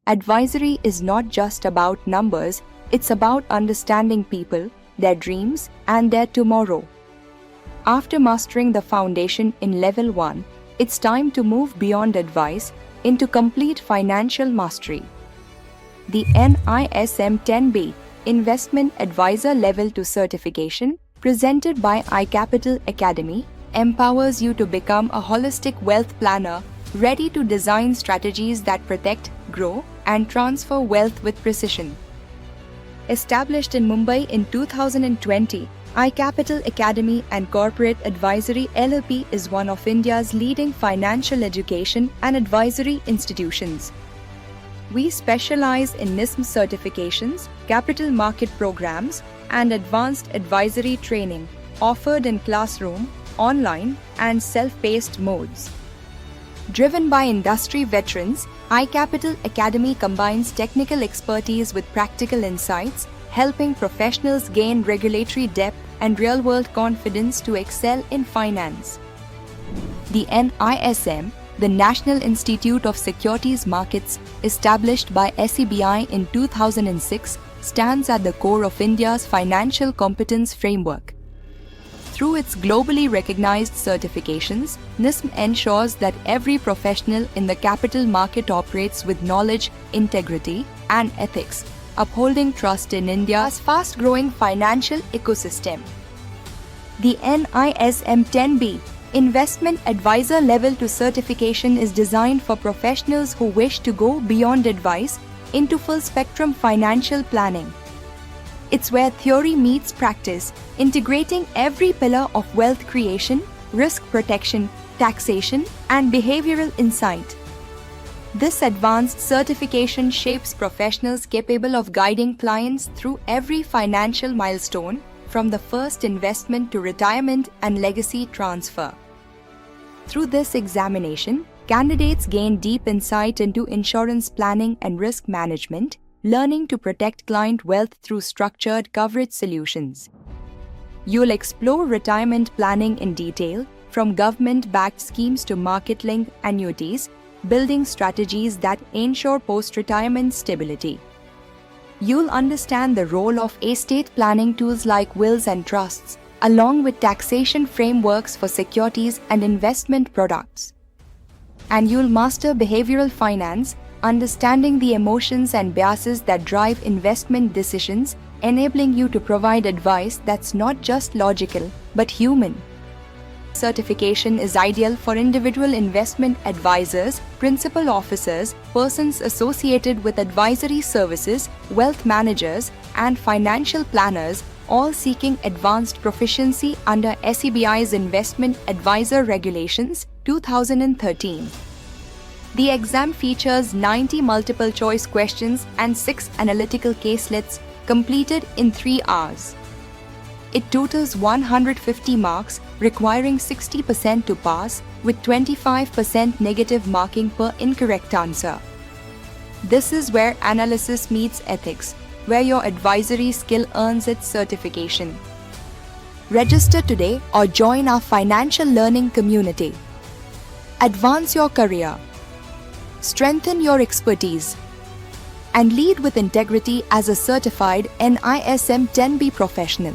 Advisory is not just about numbers, it's about understanding people, their dreams, and their tomorrow. After mastering the foundation in Level 1, it's time to move beyond advice into complete financial mastery. The NISM 10B Investment Advisor Level 2 certification, presented by iCapital Academy, empowers you to become a holistic wealth planner ready to design strategies that protect, grow, and transfer wealth with precision. Established in Mumbai in 2020, iCapital Academy and Corporate Advisory LLP is one of India's leading financial education and advisory institutions. We specialize in NISM certifications, capital market programs, and advanced advisory training offered in classroom, online, and self-paced modes. Driven by industry veterans, iCapital Academy combines technical expertise with practical insights, helping professionals gain regulatory depth and real-world confidence to excel in finance. The NISM, the National Institute of Securities Markets, established by SEBI in 2006, stands at the core of India's financial competence framework. Through its globally recognized certifications, NISM ensures that every professional in the capital market operates with knowledge, integrity, and ethics, upholding trust in India's fast-growing financial ecosystem. The NISM 10B Investment Advisor Level 2 certification is designed for professionals who wish to go beyond advice into full-spectrum financial planning. It's where theory meets practice, integrating every pillar of wealth creation, risk protection, taxation, and behavioral insight. This advanced certification shapes professionals capable of guiding clients through every financial milestone, from the first investment to retirement and legacy transfer. Through this examination, candidates gain deep insight into insurance planning and risk management, learning to protect client wealth through structured coverage solutions. You'll explore retirement planning in detail, from government-backed schemes to market-linked annuities, building strategies that ensure post-retirement stability. You'll understand the role of estate planning tools like wills and trusts, along with taxation frameworks for securities and investment products. And you'll master behavioral finance, understanding the emotions and biases that drive investment decisions, enabling you to provide advice that's not just logical, but human. Certification is ideal for individual investment advisors, principal officers, persons associated with advisory services, wealth managers, and financial planners, all seeking advanced proficiency under SEBI's Investment Advisor Regulations 2013. The exam features 90 multiple-choice questions and 6 analytical caselets completed in 3 hours. It totals 150 marks, requiring 60% to pass, with 25% negative marking per incorrect answer. This is where analysis meets ethics, where your advisory skill earns its certification. Register today or join our financial learning community. Advance your career, strengthen your expertise, and lead with integrity as a certified NISM 10B professional.